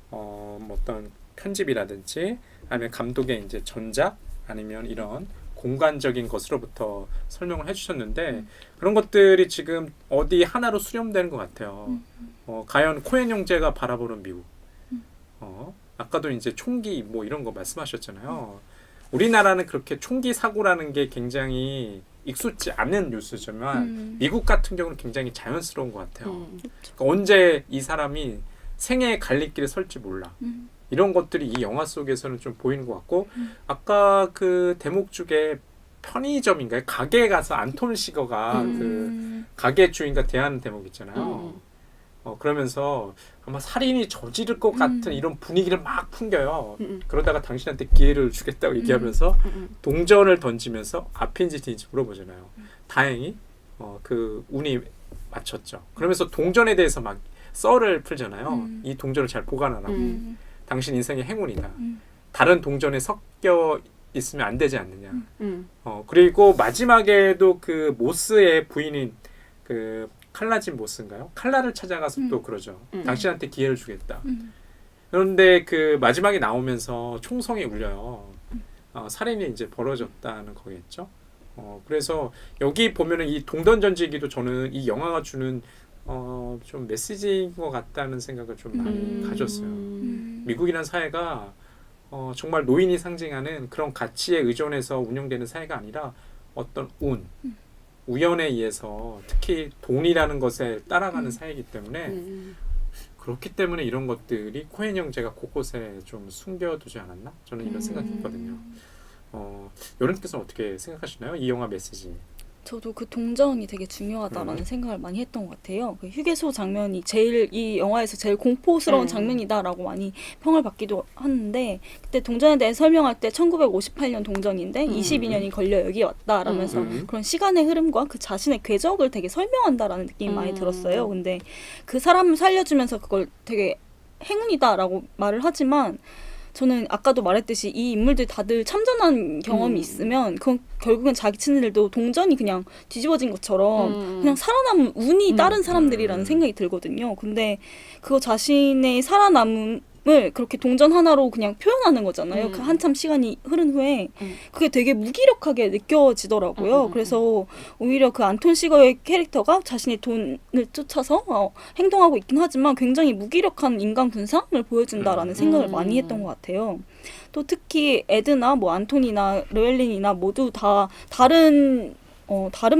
뭐 어떤 편집이라든지 아니면 감독의 이제 전작 아니면 이런 공간적인 것으로부터 설명을 해주셨는데 그런 것들이 지금 어디 하나로 수렴되는 것 같아요. 과연 코엔 형제가 바라보는 미국. 아까도 이제 총기 뭐 이런 거 말씀하셨잖아요. 우리나라는 그렇게 총기 사고라는 게 굉장히 익숙지 않은 뉴스지만 미국 같은 경우는 굉장히 자연스러운 것 같아요. 그러니까 언제 이 사람이 생애의 갈림길에 설지 몰라. 이런 것들이 이 영화 속에서는 좀 보이는 것 같고 아까 그 대목 중에 편의점인가요? 가게에 가서 안톤 시거가 그 가게 주인과 대하는 대목 있잖아요. 그러면서 아마 살인이 저지를 것 같은 이런 분위기를 막 풍겨요. 그러다가 당신한테 기회를 주겠다고 얘기하면서 동전을 던지면서 앞인지 뒤인지 물어보잖아요. 다행히 그 운이 맞췄죠. 그러면서 동전에 대해서 막 썰을 풀잖아요. 이 동전을 잘 보관하라고. 당신 인생의 행운이다. 다른 동전에 섞여 있으면 안 되지 않느냐. 그리고 마지막에도 그 모스의 부인인 그 칼라진 모스인가요? 칼라를 찾아가서 또 그러죠. 당신한테 기회를 주겠다. 그런데 그 마지막에 나오면서 총성이 울려요. 살인이 이제 벌어졌다는 거겠죠. 그래서 여기 보면은 이 동전전지기도 저는 이 영화가 주는 좀 메시지인 것 같다는 생각을 좀 많이 가졌어요. 미국이라는 사회가 정말 노인이 상징하는 그런 가치에 의존해서 운영되는 사회가 아니라 어떤 우연에 의해서 특히 돈이라는 것에 따라가는 사회이기 때문에 그렇기 때문에 이런 것들이 코엔 형제가 곳곳에 좀 숨겨두지 않았나? 저는 이런 생각했거든요. 여러분께서는 어떻게 생각하시나요? 이 영화 메시지. 저도 그 동전이 되게 중요하다라는 생각을 많이 했던 것 같아요. 그 휴게소 장면이 제일 이 영화에서 제일 공포스러운 장면이다라고 많이 평을 받기도 하는데 그때 동전에 대해 설명할 때 1958년 동전인데 22년이 걸려 여기 왔다라면서 그런 시간의 흐름과 그 자신의 궤적을 되게 설명한다라는 느낌이 많이 들었어요. 근데 그 사람을 살려주면서 그걸 되게 행운이다라고 말을 하지만 저는 아까도 말했듯이 이 인물들 다들 참전한 경험이 있으면 그건 결국엔 자기 친구들도 동전이 그냥 뒤집어진 것처럼 그냥 살아남은 운이 다른 사람들이라는 생각이 들거든요. 근데 그거 자신의 살아남음을 그렇게 동전 하나로 그냥 표현하는 거잖아요. 그 한참 시간이 흐른 후에 그게 되게 무기력하게 느껴지더라고요. 그래서 오히려 그 안톤 시거의 캐릭터가 자신의 돈을 쫓아서 행동하고 있긴 하지만 굉장히 무기력한 인간 군상을 보여준다라는 생각을 많이 했던 것 같아요. 또 특히 에드나 뭐 안톤이나 르웰린이나 모두 다 다른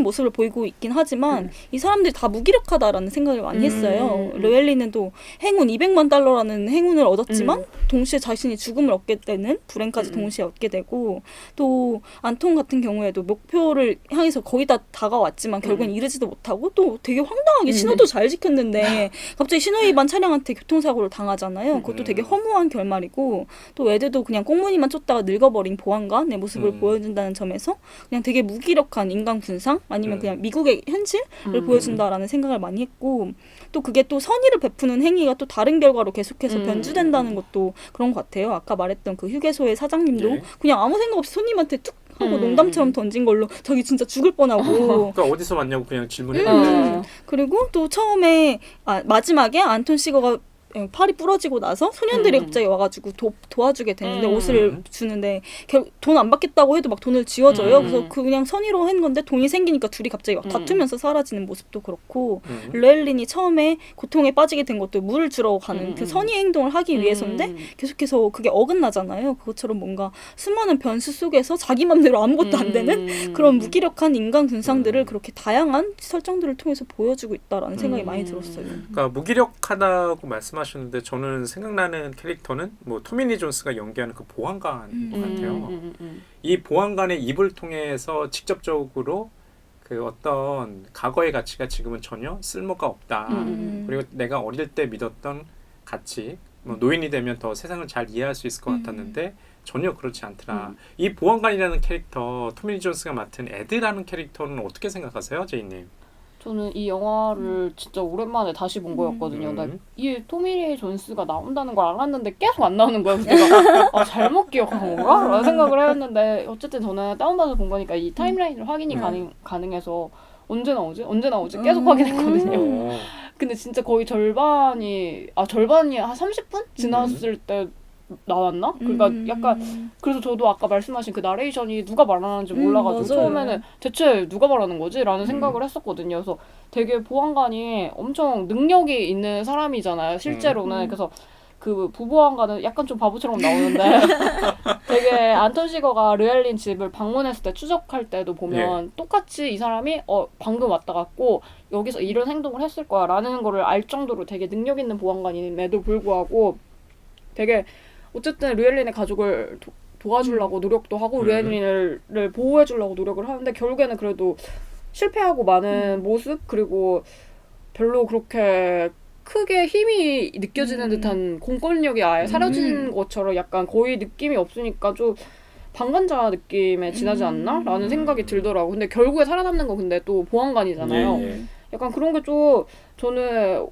모습을 보이고 있긴 하지만 이 사람들이 다 무기력하다라는 생각을 많이 했어요. 르웰린은 또 행운 200만 달러라는 행운을 얻었지만 동시에 자신이 죽음을 얻게 되는 불행까지 동시에 얻게 되고 또 안톤 같은 경우에도 목표를 향해서 거의 다 다가왔지만 결국엔 이르지도 못하고 또 되게 황당하게 신호도 잘 지켰는데 갑자기 신호위반 차량한테 교통사고를 당하잖아요. 그것도 되게 허무한 결말이고 또 에드도 그냥 꽁무니만 쫓다가 늙어버린 보안관의 모습을 보여준다는 점에서 그냥 되게 무기력한 인간 군상 아니면 그냥 미국의 현실을 보여준다라는 생각을 많이 했고 또 그게 또 선의를 베푸는 행위가 또 다른 결과로 계속해서 변주된다는 것도 그런 것 같아요. 아까 말했던 그 휴게소의 사장님도 그냥 아무 생각 없이 손님한테 툭 하고 농담처럼 던진 걸로 자기 진짜 죽을 뻔하고 그러니까 어디서 왔냐고 그냥 질문했는데 그리고 또 처음에 마지막에 안톤 시거가 팔이 부러지고 나서 소년들이 갑자기 와가지고 도와주게 되는데 옷을 주는데 돈 안 받겠다고 해도 막 돈을 쥐어줘요. 그래서 그냥 선의로 한 건데 돈이 생기니까 둘이 갑자기 막 다투면서 사라지는 모습도 그렇고 르웰린이 처음에 고통에 빠지게 된 것도 물을 주러 가는 그 선의 행동을 하기 위해서인데 계속해서 그게 어긋나잖아요. 그것처럼 뭔가 수많은 변수 속에서 자기 맘대로 아무것도 안 되는 그런 무기력한 인간 군상들을 그렇게 다양한 설정들을 통해서 보여주고 있다라는 생각이 많이 들었어요. 그러니까 무기력하다고 말씀하셨는데 저는 생각나는 캐릭터는 뭐 토미니 존스가 연기하는 그 보안관 같아요. 이 보안관의 입을 통해서 직접적으로 그 어떤 과거의 가치가 지금은 전혀 쓸모가 없다. 그리고 내가 어릴 때 믿었던 가치, 뭐 노인이 되면 더 세상을 잘 이해할 수 있을 것 같았는데 전혀 그렇지 않더라. 이 보안관이라는 캐릭터, 토미니 존스가 맡은 에드라는 캐릭터는 어떻게 생각하세요, 제이님? 저는 이 영화를 진짜 오랜만에 다시 본 거였거든요. 나 이 토미니 존스가 나온다는 걸 알았는데 계속 안 나오는 거예요. 그래서 내가 잘못 기억한 건가? 라는 생각을 했는데 어쨌든 저는 다운받아서 본 거니까 이 타임라인을 확인이 가능해서 언제 나오지? 계속 확인했거든요. 근데 진짜 거의 절반이 한 30분 지났을 때 나왔나? 그러니까 약간 그래서 저도 아까 말씀하신 그 나레이션이 누가 말하는지 몰라가지고 맞아요. 처음에는 대체 누가 말하는 거지? 라는 생각을 했었거든요. 그래서 되게 보안관이 엄청 능력이 있는 사람이잖아요. 실제로는. 그래서 그 부보안관은 약간 좀 바보처럼 나오는데 되게 안톤 시거가 르웰린 집을 방문했을 때 추적할 때도 보면 똑같이 이 사람이 방금 왔다 갔고 여기서 이런 행동을 했을 거야 라는 거를 알 정도로 되게 능력 있는 보안관임에도 불구하고 되게 어쨌든 르웰린의 가족을 도와주려고 노력도 하고 르웰린을 보호해주려고 노력을 하는데 결국에는 그래도 실패하고 마는 모습 그리고 별로 그렇게 크게 힘이 느껴지는 듯한 공권력이 아예 사라진 것처럼 약간 거의 느낌이 없으니까 좀 방관자 느낌에 지나지 않나? 라는 생각이 들더라고. 근데 결국에 살아남는 건 근데 또 보안관이잖아요. 약간 그런 게 좀 저는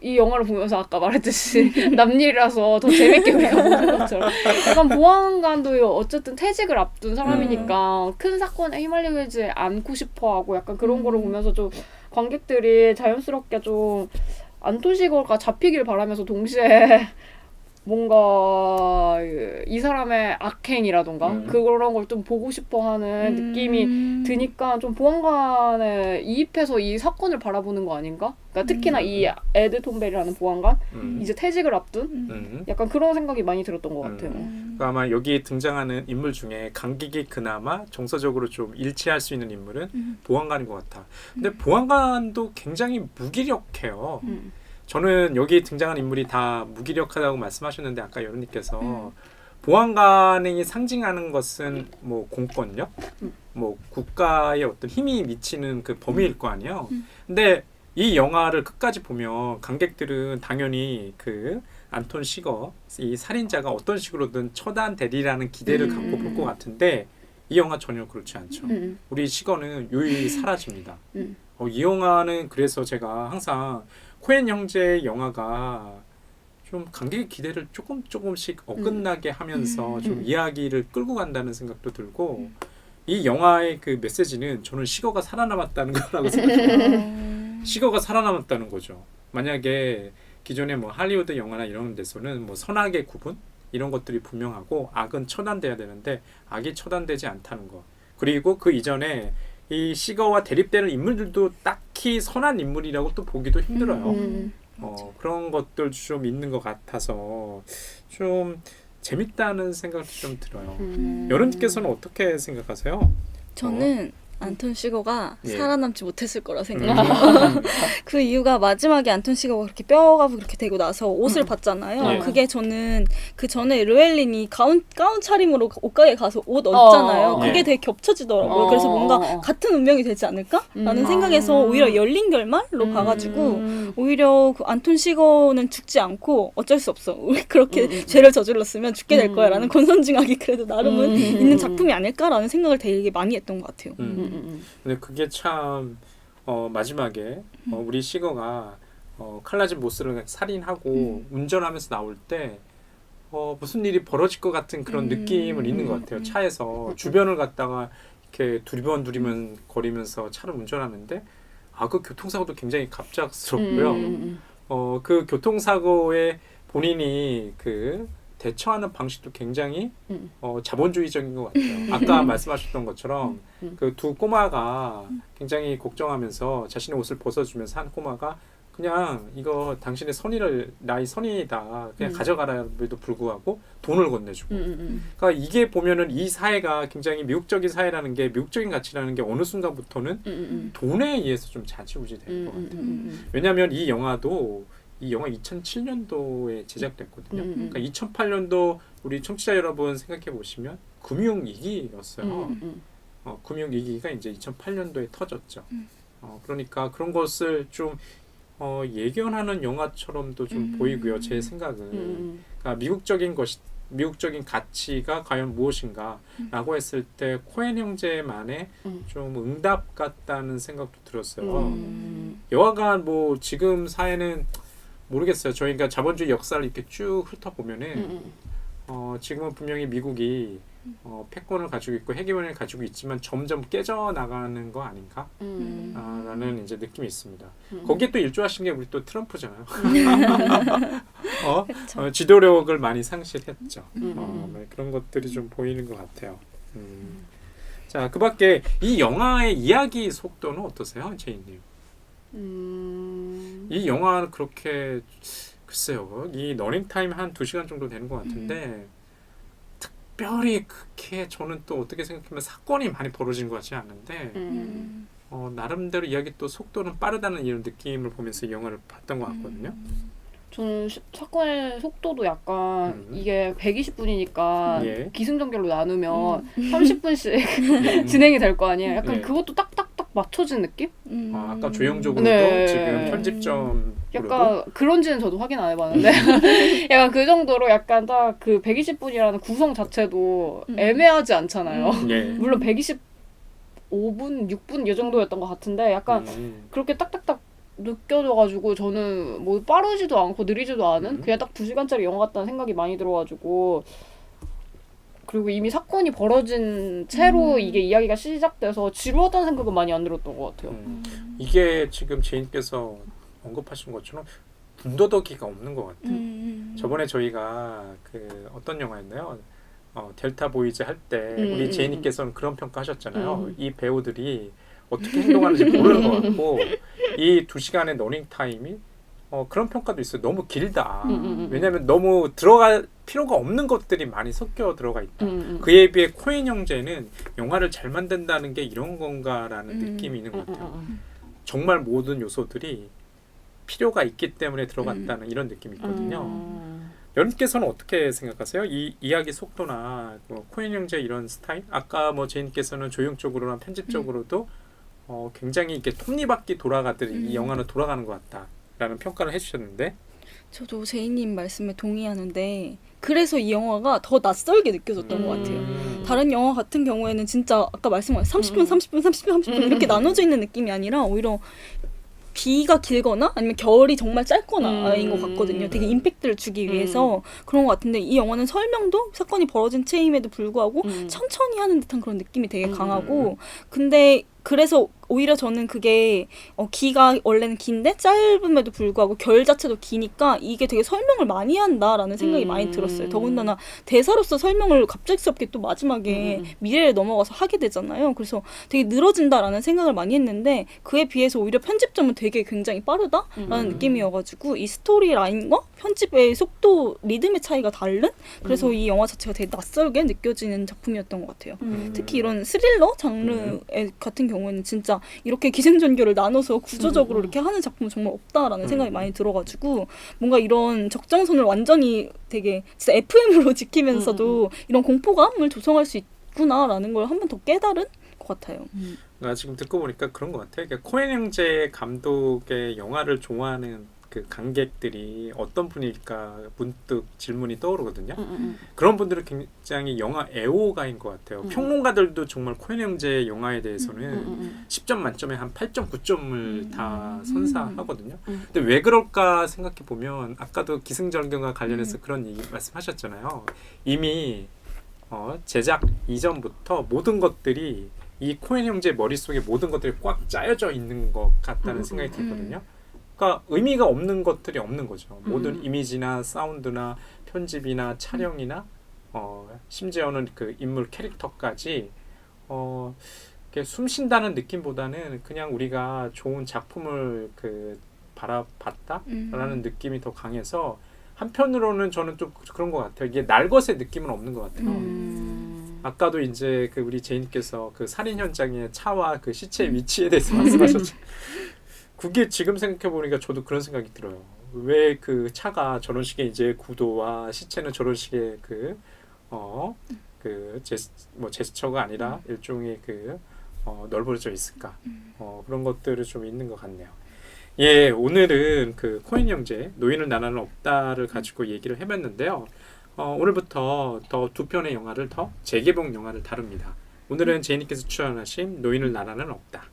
이 영화를 보면서 아까 말했듯이 남일이라서 더 재밌게 우리가 보는 것처럼 약간 보안관도 어쨌든 퇴직을 앞둔 사람이니까 큰 사건에 휘말리지 않고 싶어하고 약간 그런 거를 보면서 좀 관객들이 자연스럽게 좀 안톤 시거가 잡히길 바라면서 동시에 뭔가 이 사람의 악행이라던가 그런 걸 좀 보고 싶어하는 느낌이 드니까 좀 보안관에 이입해서 이 사건을 바라보는 거 아닌가? 그러니까 특히나 이 에드 톰벨이라는 보안관 이제 퇴직을 앞둔 약간 그런 생각이 많이 들었던 것 같아요. 그러니까 아마 여기 등장하는 인물 중에 강객이 그나마 정서적으로 좀 일치할 수 있는 인물은 보안관인 것 같아. 근데 보안관도 굉장히 무기력해요. 저는 여기 등장한 인물이 다 무기력하다고 말씀하셨는데 아까 여론님께서 보안관이 상징하는 것은 뭐 공권력, 뭐 국가의 어떤 힘이 미치는 그 범위일 거 아니에요. 근데 이 영화를 끝까지 보면 관객들은 당연히 그 안톤 시거 이 살인자가 어떤 식으로든 처단되리라는 기대를 갖고 볼 것 같은데 이 영화 전혀 그렇지 않죠. 우리 시거는 유유히 사라집니다. 이 영화는 그래서 제가 항상 코엔 형제의 영화가 좀 관객의 기대를 조금씩 어긋나게 하면서 좀 이야기를 끌고 간다는 생각도 들고 이 영화의 그 메시지는 저는 시거가 살아남았다는 거라고 생각해요. 시거가 살아남았다는 거죠. 만약에 기존에 뭐 할리우드 영화나 이런 데서는 뭐 선악의 구분 이런 것들이 분명하고 악은 처단돼야 되는데 악이 처단되지 않다는 것. 그리고 그 이전에 이 시거와 대립되는 인물들도 딱히 선한 인물이라고 또 보기도 힘들어요. 그런 것들 좀 있는 것 같아서 좀 재밌다는 생각도 좀 들어요. 여러분께서는 어떻게 생각하세요? 저는 안톤 시거가 예. 살아남지 못했을 거라 생각해요. 그 이유가 마지막에 안톤 시거가 그렇게 뼈가 그렇게 되고 나서 옷을 봤잖아요. 예. 그게 저는 그 전에 르웰린이 가운 차림으로 옷가게 가서 옷 얻잖아요. 그게 예. 되게 겹쳐지더라고요. 그래서 뭔가 같은 운명이 되지 않을까라는 생각에서 오히려 열린 결말로 가가지고 오히려 그 안톤 시거는 죽지 않고 어쩔 수 없어. 우리 그렇게 죄를 저질렀으면 죽게 될 거야라는 권선징악이 그래도 나름은 있는 작품이 아닐까라는 생각을 되게 많이 했던 것 같아요. 근데 그게 참 마지막에 우리 시거가 칼라진 모스를 살인하고 운전하면서 나올 때 무슨 일이 벌어질 것 같은 그런 느낌은 있는 것 같아요. 차에서 주변을 갔다가 이렇게 두리번 거리면서 차를 운전하는데 그 교통사고도 굉장히 갑작스럽고요. 그 교통사고에 본인이 그 대처하는 방식도 굉장히 자본주의적인 것 같아요. 아까 말씀하셨던 것처럼 그 두 꼬마가 굉장히 걱정하면서 자신의 옷을 벗어주면서 한 꼬마가 그냥 이거 당신의 나의 선의다. 그냥 가져가라에도 불구하고 돈을 건네주고. 그러니까 이게 보면은 이 사회가 굉장히 미국적인 사회라는 게 미국적인 가치라는 게 어느 순간부터는 돈에 의해서 좀 좌지우지 되는 것 같아요. 왜냐하면 이 영화 2007년도에 제작됐거든요. 그러니까 2008년도 우리 청취자 여러분 생각해 보시면 금융위기였어요. 금융위기가 이제 2008년도에 터졌죠. 그러니까 그런 것을 좀 예견하는 영화처럼도 좀 보이고요. 제 생각은 그러니까 미국적인 가치가 과연 무엇인가라고 했을 때 코엔 형제만의 좀 응답 같다는 생각도 들었어요. 여하간 뭐 지금 사회는 모르겠어요. 저희가 자본주의 역사를 이렇게 쭉 훑어보면은 지금은 분명히 미국이 패권을 가지고 있고 헤게모니를 가지고 있지만 점점 깨져나가는 거 아닌가? 라는 이제 느낌이 있습니다. 거기에 또 일조하신 게 우리 또 트럼프잖아요. 지도력을 많이 상실했죠. 그런 것들이 좀 보이는 것 같아요. 자, 그 밖에 이 영화의 이야기 속도는 어떠세요, 제이님? 이 영화는 그렇게 글쎄요. 이 러닝타임 한 2시간 정도 되는 것 같은데 특별히 그렇게 저는 또 어떻게 생각하면 사건이 많이 벌어진 것 같지 않은데 나름대로 이야기 또 속도는 빠르다는 이런 느낌을 보면서 이 영화를 봤던 것 같거든요. 저는 사건의 속도도 약간 이게 120분이니까 예. 기승전결로 나누면 30분씩 진행이 될 거 아니에요. 약간 예. 그것도 딱딱딱 맞춰진 느낌? 아까 조형적으로도 네. 지금 편집점 약간 그런지는 저도 확인 안 해봤는데 약간 그 정도로 약간 딱 그 120분이라는 구성 자체도 애매하지 않잖아요. 예. 물론 125분, 6분 이 정도였던 것 같은데 약간 그렇게 딱딱딱 느껴져가지고 저는 뭐 빠르지도 않고 느리지도 않은 그냥 딱 2시간짜리 영화 같다는 생각이 많이 들어가지고 그리고 이미 사건이 벌어진 채로 이게 이야기가 시작돼서 지루하다는 생각은 많이 안 들었던 것 같아요. 이게 지금 제인께서 언급하신 것처럼 군더더기가 없는 것 같아요. 저번에 저희가 그 어떤 영화였나요? 델타 보이즈 할 때 우리 제이님께서는 그런 평가하셨잖아요. 이 배우들이 어떻게 행동하는지 모르는 것 같고 이 2시간의 러닝타임이 그런 평가도 있어요. 너무 길다. 왜냐하면 너무 들어갈 필요가 없는 것들이 많이 섞여 들어가 있다. 그에 비해 코엔 형제는 영화를 잘 만든다는 게 이런 건가라는 느낌이 있는 것 같아요. 정말 모든 요소들이 필요가 있기 때문에 들어갔다는 이런 느낌이 있거든요. 여러분께서는 어떻게 생각하세요? 이 이야기 속도나 코엔 형제 이런 스타일? 아까 뭐 제인께서는 조용적으로나 편집적으로도 굉장히 이렇게 톱니바퀴 돌아가듯이 이 영화는 돌아가는 것 같다라는 평가를 해주셨는데 저도 제이님 말씀에 동의하는데 그래서 이 영화가 더 낯설게 느껴졌던 것 같아요. 다른 영화 같은 경우에는 진짜 아까 말씀하신 30분, 30분, 30분, 30분 이렇게 나눠져 있는 느낌이 아니라 오히려 비가 길거나 아니면 겨울이 정말 짧거나인 것 같거든요. 되게 임팩트를 주기 위해서 그런 것 같은데 이 영화는 설명도 사건이 벌어진 채임에도 불구하고 천천히 하는 듯한 그런 느낌이 되게 강하고 근데 그래서 오히려 저는 그게 기가 원래는 긴데 짧음에도 불구하고 결 자체도 기니까 이게 되게 설명을 많이 한다라는 생각이 많이 들었어요. 더군다나 대사로서 설명을 갑작스럽게 또 마지막에 미래를 넘어가서 하게 되잖아요. 그래서 되게 늘어진다라는 생각을 많이 했는데 그에 비해서 오히려 편집점은 되게 굉장히 빠르다라는 느낌이어가지고 이 스토리 라인과 편집의 속도, 리듬의 차이가 다른? 그래서 이 영화 자체가 되게 낯설게 느껴지는 작품이었던 것 같아요. 특히 이런 스릴러 장르 같은 경우에는 진짜 이렇게 기승전결을 나눠서 구조적으로 이렇게 하는 작품은 정말 없다라는 생각이 많이 들어가지고 뭔가 이런 적정선을 완전히 되게 진짜 FM으로 지키면서도 이런 공포감을 조성할 수 있구나라는 걸 한 번 더 깨달은 것 같아요. 나 지금 듣고 보니까 그런 것 같아. 그러니까 코엔 형제 감독의 영화를 좋아하는 그 관객들이 어떤 분일까 문득 질문이 떠오르거든요. 그런 분들은 굉장히 영화 애호가인 것 같아요. 평론가들도 정말 코엔 형제 영화에 대해서는 10점 만점에 한 8점, 9점을 다 선사하거든요. 근데 왜 그럴까 생각해 보면 아까도 기승전결과 관련해서 그런 얘기 말씀하셨잖아요. 이미 제작 이전부터 모든 것들이 이 코엔 형제 머릿속에 모든 것들이 꽉 짜여져 있는 것 같다는 생각이 들거든요. 그러니까 의미가 없는 것들이 없는 거죠. 모든 이미지나 사운드나 편집이나 촬영이나 심지어는 그 인물 캐릭터까지 숨 쉰다는 느낌보다는 그냥 우리가 좋은 작품을 바라봤다라는 느낌이 더 강해서 한편으로는 저는 좀 그런 것 같아요. 이게 날것의 느낌은 없는 것 같아요. 아까도 이제 그 우리 제이님께서 그 살인 현장의 차와 그 시체의 위치에 대해서 말씀하셨죠. 그게 지금 생각해 보니까 저도 그런 생각이 들어요. 왜 그 차가 저런 식의 이제 구도와 시체는 저런 식의 제스처가 아니라 일종의 넓어져 있을까? 그런 것들이 좀 있는 것 같네요. 예, 오늘은 그 코엔 형제 노인을 나라는 없다를 가지고 얘기를 해봤는데요. 오늘부터 더 두 편의 영화를 더 재개봉 영화를 다룹니다. 오늘은 제이님께서 추천하신 노인을 나라는 없다.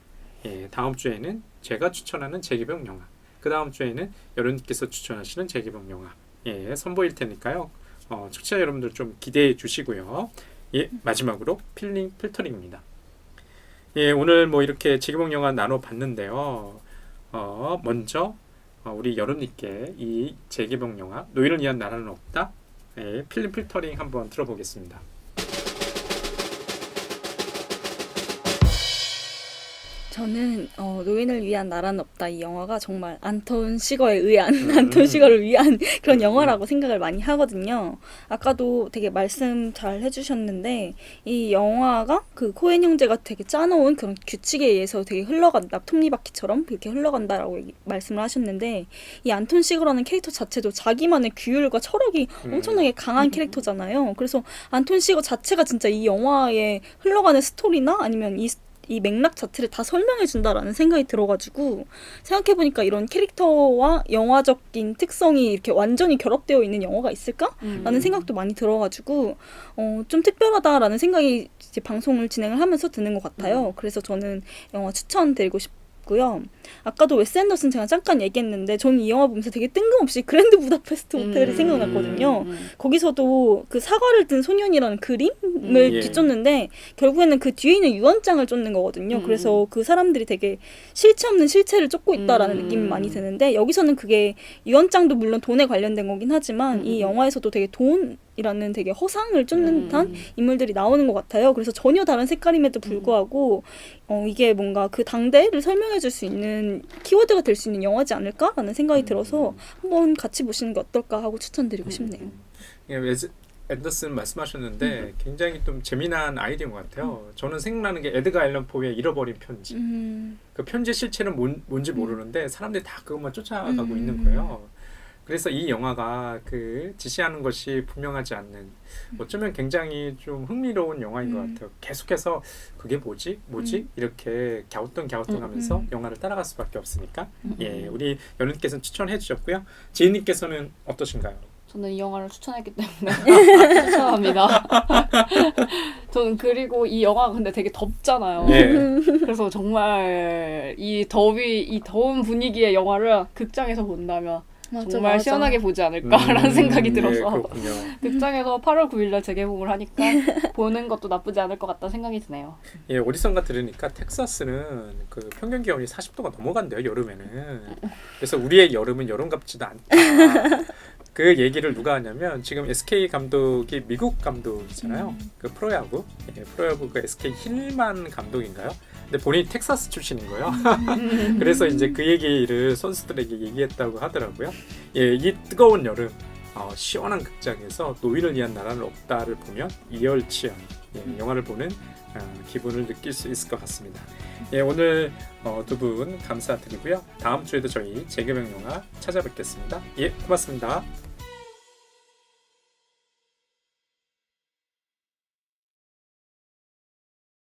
예, 다음 주에는 제가 추천하는 재개봉 영화. 그 다음 주에는 여러분께서 추천하시는 재개봉 영화. 예, 선보일 테니까요. 청취자 여러분들 좀 기대해 주시고요. 예, 마지막으로 필터링입니다. 예, 오늘 뭐 이렇게 재개봉 영화 나눠봤는데요. 먼저 우리 여러분께 이 재개봉 영화 노인을 위한 나라는 없다. 예, 필름 필터링 한번 들어보겠습니다. 저는 노인을 위한 나라는 없다 이 영화가 정말 안톤 시거에 의한 안톤 시거를 위한 그런 영화라고 생각을 많이 하거든요. 아까도 되게 말씀 잘 해주셨는데 이 영화가 그 코엔 형제가 되게 짜놓은 그런 규칙에 의해서 되게 흘러간다, 톱니바퀴처럼 그렇게 흘러간다라고 말씀을 하셨는데 이 안톤 시거라는 캐릭터 자체도 자기만의 규율과 철학이 엄청나게 강한 캐릭터잖아요. 그래서 안톤 시거 자체가 진짜 이 영화에 흘러가는 스토리나 아니면 이 맥락 자체를 다 설명해 준다라는 생각이 들어가지고 생각해보니까 이런 캐릭터와 영화적인 특성이 이렇게 완전히 결합되어 있는 영화가 있을까라는 생각도 많이 들어가지고 좀 특별하다라는 생각이 이제 방송을 진행을 하면서 드는 것 같아요. 그래서 저는 영화 추천드리고 싶고요. 아까도 웨스 앤더슨 제가 잠깐 얘기했는데 저는 이 영화 보면서 되게 뜬금없이 그랜드 부다페스트 호텔이 생각났거든요. 거기서도 그 사과를 든 소년이라는 그림을 뒤쫓는데 결국에는 그 뒤에 있는 유언장을 쫓는 거거든요. 그래서 그 사람들이 되게 실체 없는 실체를 쫓고 있다라는 느낌이 많이 드는데 여기서는 그게 유언장도 물론 돈에 관련된 거긴 하지만 이 영화에서도 되게 돈이라는 되게 허상을 쫓는 듯한 인물들이 나오는 것 같아요. 그래서 전혀 다른 색깔임에도 불구하고 이게 뭔가 그 당대를 설명해 줄 수 있는 키워드가 될 수 있는 영화지 않을까라는 생각이 들어서 한번 같이 보시는 게 어떨까 하고 추천드리고 싶네요. 웨스 앤더슨 말씀하셨는데 굉장히 좀 재미난 아이디어인 것 같아요. 저는 생각나는 게 에드가 앨런 포의 잃어버린 편지. 그 편지의 실체는 뭔지 모르는데 사람들이 다 그것만 쫓아가고 있는 거예요. 그래서 이 영화가 그 지시하는 것이 분명하지 않는 어쩌면 굉장히 좀 흥미로운 영화인 것 같아요. 계속해서 그게 뭐지 이렇게 갸우뚱하면서 영화를 따라갈 수밖에 없으니까 예, 우리 연우님께서는 추천해 주셨고요. 지인님께서는 어떠신가요? 저는 이 영화를 추천했기 때문에 추천합니다. 저는 그리고 이 영화가 근데 되게 덥잖아요. 예. 그래서 정말 이 더운 분위기의 영화를 극장에서 본다면 맞아, 정말 맞아. 시원하게 보지 않을까라는 생각이 예, 들어서 그렇군요. 극장에서 8월 9일날 재개봉을 하니까 보는 것도 나쁘지 않을 것 같다는 생각이 드네요. 예, 어디선가 들으니까 텍사스는 그 평균 기온이 40도가 넘어간대요, 여름에는. 그래서 우리의 여름은 여름 같지도 않다. 그 얘기를 누가 하냐면 지금 SK 감독이 미국 감독이잖아요. 그 프로야구, 예, 프로야구 그 SK 힐만 감독인가요? 근데 본인이 텍사스 출신인 거예요. 그래서 이제 그 얘기를 선수들에게 얘기했다고 하더라고요. 예, 이 뜨거운 여름 시원한 극장에서 노인을 위한 나라는 없다를 보면 이열치열 영화를 보는 기분을 느낄 수 있을 것 같습니다. 예, 오늘 두 분 감사드리고요. 다음 주에도 저희 재개봉 영화 찾아뵙겠습니다. 예, 고맙습니다.